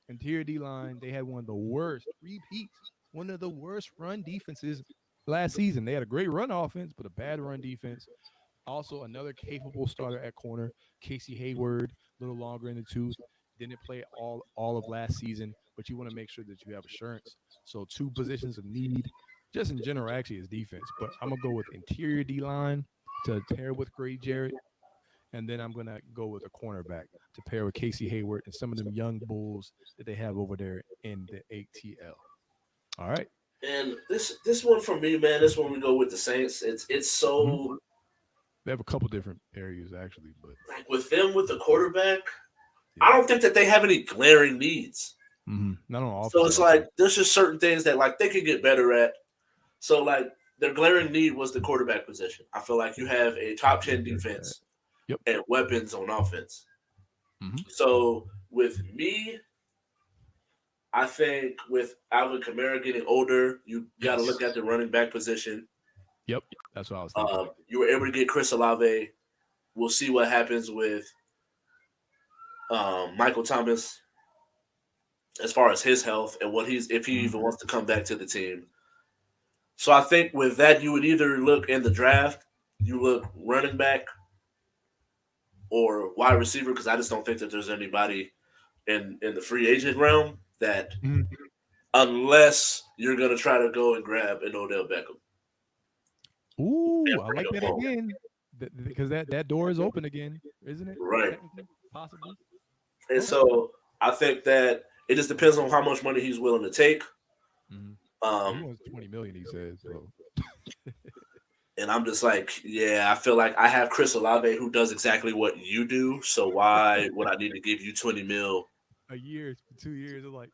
interior D line. They had one of the worst repeats, one of the worst run defenses last season. They had a great run offense, but a bad run defense. Also, another capable starter at corner, Casey Hayward, a little longer in the tooth. Didn't play all of last season, but you want to make sure that you have assurance. So two positions of need, just in general, actually is defense. But I'm gonna go with interior D line to pair with Gray Jarrett, and then I'm gonna go with a cornerback to pair with Casey Hayward and some of them young bulls that they have over there in the ATL. All right. And this one for me, man. This one we go with the Saints. It's Mm-hmm. so They have a couple different areas actually, but like with them with the quarterback. yeah. I don't think that they have any glaring needs. Mm-hmm. Not on So offense, it's actually. like there's just certain things that like they could get better at. So like their glaring need was the quarterback position. I feel like you have a top 10 defense Yep. and weapons on offense. Mm-hmm. So with me, I think with Alvin Kamara getting older, you got to look Yes. at the running back position. Yep. That's what I was thinking. You were able to get Chris Olave. We'll see what happens with Michael Thomas as far as his health and what he's if he Mm-hmm. even wants to come back to the team. So I think with that, you would either look in the draft, you look running back or wide receiver because I just don't think that there's anybody in the free agent realm that Mm-hmm. unless you're gonna try to go and grab an Odell Beckham and Ooh, I bring like him that home. again. Because that door is open again, isn't it? Right. Technically, possibly. And Okay. so I think that it just depends on how much money he's willing to take. Mm-hmm. Well, he Um, wants 20 million. He says so. and I'm just like, yeah, I feel like I have Chris Olave who does exactly what you do. So why would I need to give you 20 mil? A year, 2 years. I'm like,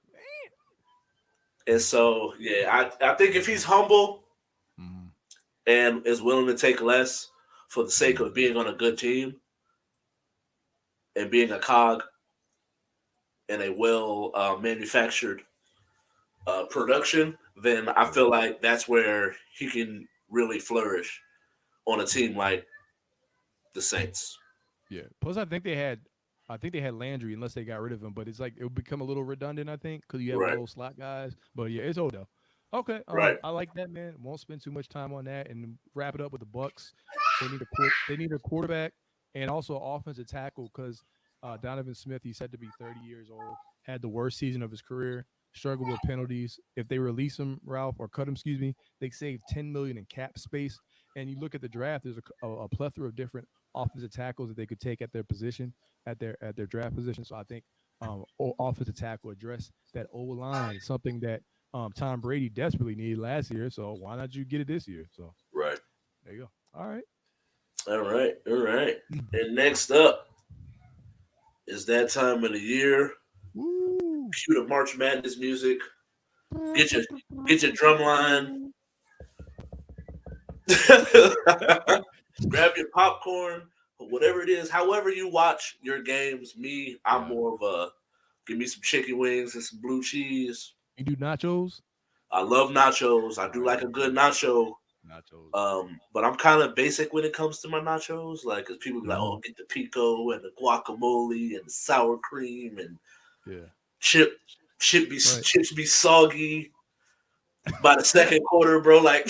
And so, yeah, I think if he's humble man. and is willing to take less for the sake Mm-hmm. of being on a good team and being a cog in a well manufactured production, then I Yeah. feel like that's where he can really flourish on a Mm-hmm. team like the Saints. Yeah. Plus, I think they had Landry unless they got rid of him. But it's like it would become a little redundant. I think because you have all Right, those slot guys. But yeah, it's Odell. Okay. right. I like that, man. Won't spend too much time on that and wrap it up with the Bucks. They need a quarterback and also offensive tackle because Donovan Smith, he's said to be 30 years old, had the worst season of his career, struggled with penalties. If they release him, Ralph, or cut him, excuse me, they save 10 million in cap space. And you look at the draft, there's a plethora of different offensive tackles that they could take at their position, at their draft position. So I think offensive tackle address that O line, something that Tom Brady desperately needed last year. So why not you get it this year? So Right. there you go. All right. All right. All right. And next up is that time of the year. Woo. Cue the March Madness music. Get your get your drum line. Grab your popcorn, whatever it is. However you watch your games. Me, I'm Yeah. more of a give me some chicken wings and some blue cheese. You do nachos? I love nachos. I All do right, like a there we good go. nacho. Nachos. But I'm kind of basic when it comes to my nachos. Like, cause people be like, Mhm. "Oh, get the pico and the guacamole and the sour cream and Yeah. chip, Right. chips be soggy by the second quarter, bro." Like,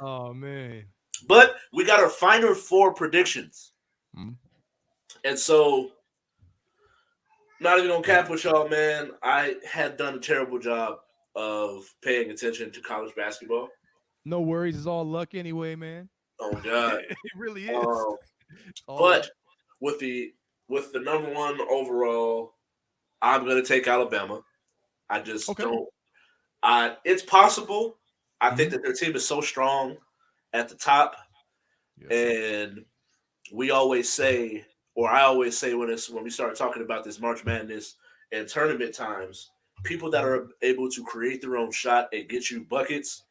Oh man. but we got our final four predictions, Mhm. and so not even gonna Let's cap with y'all, man. I had done a terrible job of paying attention to college basketball. No worries. It's all luck anyway, man. Oh God. It really is. Um, It's all but luck. with the number one overall, I'm gonna take Alabama. I just Okay. don't. I It's possible. I think Hmm. that their team is so strong at the top, Yeah. and we always say, or I always say when we start talking about this March Madness and tournament times, people that Hmm. are able to create their own shot and get you buckets,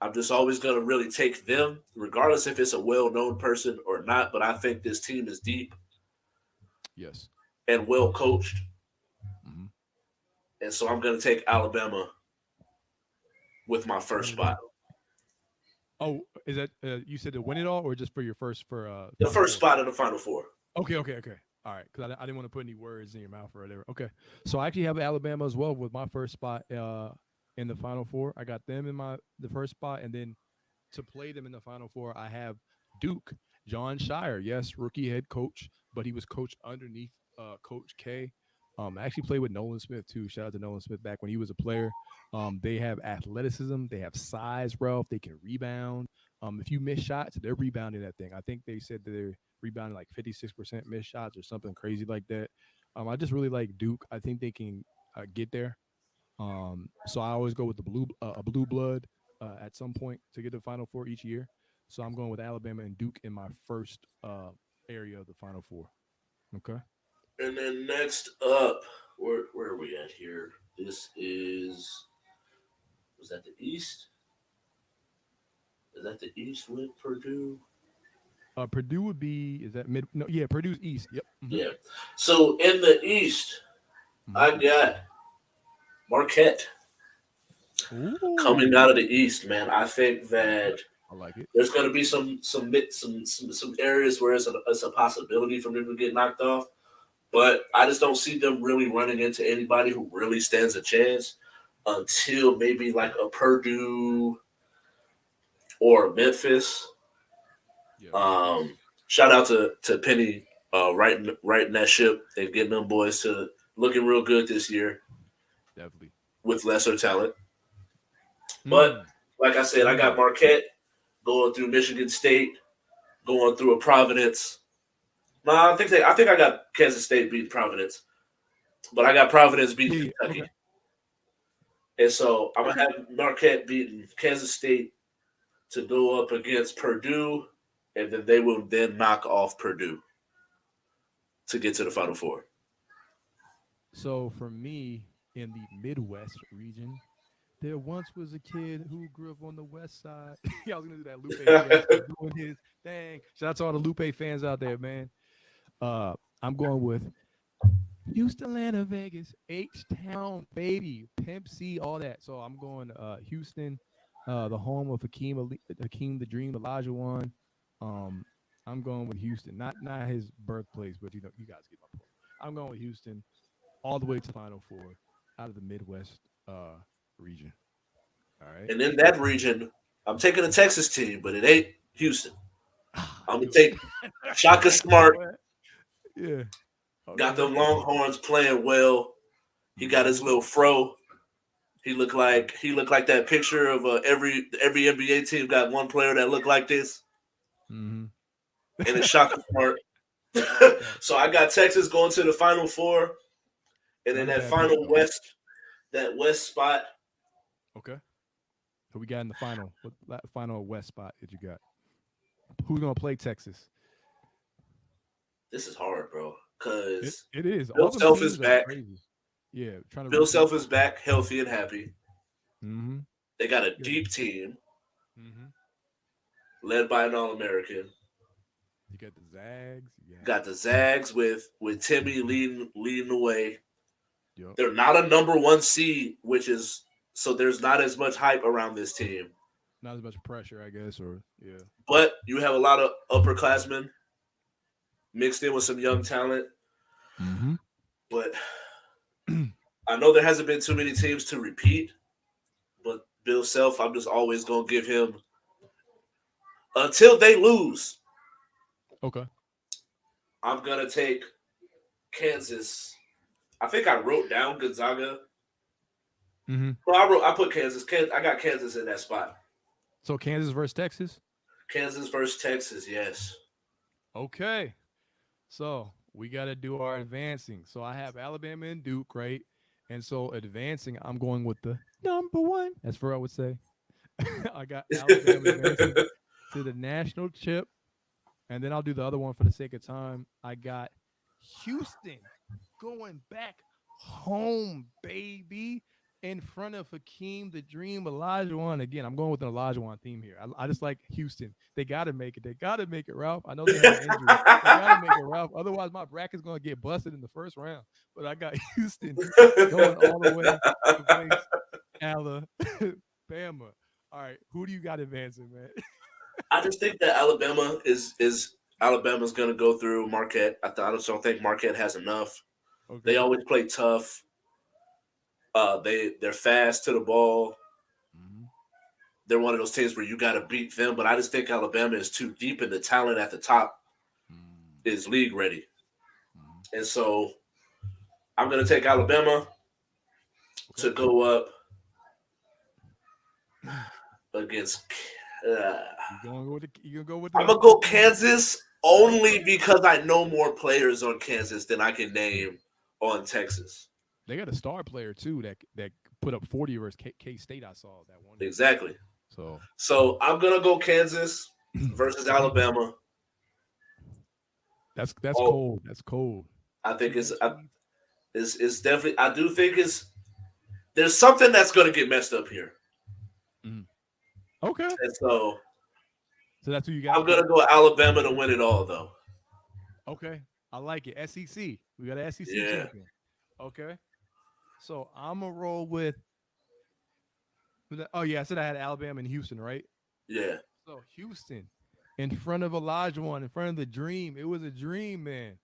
I'm just always going to really take them, regardless if it's a well known person or not. But I think this team is deep Yes. and well coached. Hmm. And so I'm going to take Alabama with my first spot. Alabama. Oh, is that you said to win it all, or just for your first for The Final first Four? spot in the Final Four. Okay, okay, okay. All right, because I didn't want to put any words in your mouth or whatever. Okay, so I actually have Alabama as well with my first spot in the Final Four. I got them in the first spot, and then to play them in the Final Four, I have Duke, John Shire. Yes, rookie head coach, but he was coached underneath Coach K. I actually played with Nolan Smith too. Shout out to Nolan Smith back when he was a player. They have athleticism, they have size, Ralph. They can rebound. If you miss shots, they're rebounding that thing. I think they said that they're rebounding like 56% missed shots or something crazy like that. I just really like Duke. I think they can get there. So I always go with the a blue blood at some point to get to the Final Four each year. So I'm going with Alabama and Duke in my first area of the Final Four. Okay. And then next up, where are we at here? This was that the East? Is that the East with Purdue? Purdue would be is that mid? No, yeah, Purdue's East. Yep. Mm-hmm. Yeah. So in the East, Mm-hmm. I got Marquette coming out of Ooh, the East, man. I think okay. that I like it. there's going to be some areas where it's a possibility for them to get knocked off, but I just don't see them really running into anybody who really stands a chance until maybe like a Purdue or Memphis. Yeah, Um, Memphis. Shout out to Penny writing that ship and getting them boys to looking real good this year Definitely. with lesser talent. But Mm. like I said, I got Mm. Marquette going through Michigan State, going through a Providence. No, I think I got Kansas State beating Providence, but I got Providence beating Yeah, yeah. Okay. Kentucky, and so I'm gonna Okay. have Marquette beating Kansas State to go up against Purdue, and then they will then knock off Purdue to get to the Final Four. So for me, in the Midwest region, there once was a kid who grew up on the West Side. Yeah, I was gonna do that Lupe Fiasco doing his dang. Shout out to all the Lupe fans out there, man. I'm going with Houston, Atlanta, Vegas, H Town, baby, Pimp C, all that. So I'm going Houston, the home of Hakeem the Dream, Elijah One. Um, I'm going with Houston, not his birthplace, but you guys get my point. I'm going with Houston all the way to Final Four out of the Midwest region. All right. And in that region, I'm taking a Texas team, but it ain't Houston. Ah, I I'm gonna knew it. take Shaka Smart. Go ahead. Yeah. Got Okay. them Longhorns playing well. He got Mm-hmm. his little fro. He looked like that picture of every NBA team got one player that looked like this, Mm-hmm. and it's Shaka Smart. Right. So I got Texas going to the Final Four, and then Not a that bad pick final though. West spot. Okay. Who we got in the final? What final West spot did you got? Who's gonna play Texas? This is hard, bro, It because it is. Bill All them Self is teams are back. crazy. Yeah, trying to Bill repeat. Self is back, healthy and happy. Mm-hmm. They got a Good. deep team Mm-hmm. led by an All American. You got the Zags. You got. Got the Zags with Timmy leading the way. Yup. They're not a number one seed, which is so there's not as much hype around this team. Not as much pressure, I guess, or yeah. But you have a lot of upperclassmen mixed in with some young talent. Mm-hmm. But I know there hasn't been too many teams to repeat. But Bill Self, I'm just always gonna give him until they lose. Okay. I'm gonna take Kansas. I think I wrote down Gonzaga. Mm-hmm. Well, I put Kansas. I got Kansas in that spot. So Kansas versus Texas. Kansas versus Texas. Yes. Okay. So we got to do our advancing. So I have Alabama and Duke, right? And so advancing, I'm going with the number one. That's what I would say. I got Alabama advancing to the national chip, and then I'll do the other one for the sake of time. I got Houston going back home, baby, in front of Hakeem the Dream Olajuwon. Again, I'm going with an Olajuwon theme here. I just like Houston. They got to make it. They got to make it, Ralph. I know they had an injury. They got to make it, Ralph. Otherwise, my bracket's going to get busted in the first round. But I got Houston going all the way to face Alabama. All right, who do you got advancing, man? I just think that Alabama's gonna go through Marquette. I just don't think Marquette has enough. They Okay. always play tough. They're fast to the ball. Mm-hmm. They're one of those teams where you got to beat them. But I just think Alabama is too deep, and the talent at the top is league ready. Mm-hmm. And so I'm going to take Alabama to Okay. go up against. Uh, You gonna go with I'm the gonna go Kansas only because I know more players on Kansas than I can name on Texas. They got a star player too that put up 40 versus K State. I saw that one game. Exactly. So So I'm gonna go Kansas versus okay. Alabama. That's Oh, cold. That's cold. I think Two H-Leagues. it's definitely. I do think there's something that's gonna get messed up here, Mm. Okay. and so So that's who you I'm got. gonna go Alabama to win it all, though. Okay. I like it. SEC. We got an SEC Yeah, champion. Okay. So I'm gonna roll with. Oh yeah, I said I had Alabama and Houston, right? yeah. So Houston, in front of Olajuwon, in front of the dream. It was a dream, man.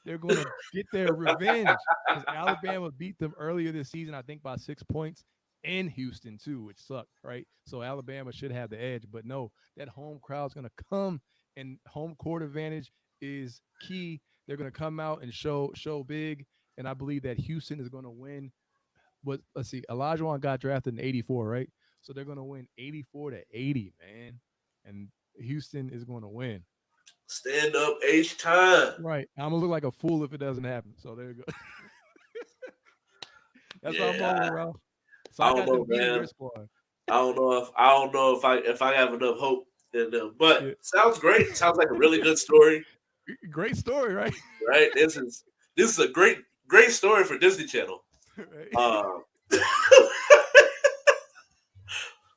They're going to get their revenge because Alabama beat them earlier this season, I think by 6 points in Houston too, which sucked, right? So Alabama should have the edge, but no, that home crowd's going to come, and home court advantage is key. They're going to come out and show big, and I believe that Houston is going to win. But let's see, Olajuwon got drafted in '84, right? So they're going to win 84-80, man, and Houston is going to win. Stand up H time. Right. I'm gonna look like a fool if it doesn't happen. So there you go. That's how I'm Yeah, rolling, Ralph. So I I don't got them know, beating your man. squad. I don't know if I have enough hope in them. But Yeah. sounds great. Sounds like a really good story, Great story, right? right? This is a great story for Disney Channel. Right. Um,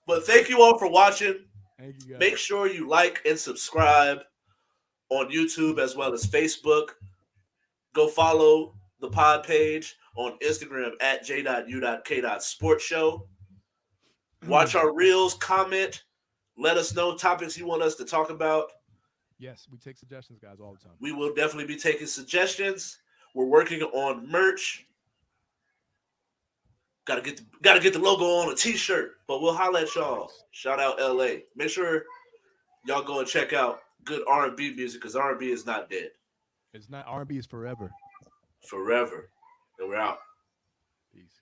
but thank you all for watching. Thank you guys. Make sure you like and subscribe on YouTube as well as Facebook. Go follow the pod page on Instagram at j.u.k.sportshow. Watch our reels, comment, let us know topics you want us to talk about. Yes, we take suggestions, guys, all the time. We will definitely be taking suggestions. We're working on merch. Gotta get the logo on a t-shirt. But we'll holla at y'all. Nice. Shout out LA. Make sure y'all go and check out good R&B music because R&B is not dead. It's not R&B is forever. Forever. And we're out. Peace.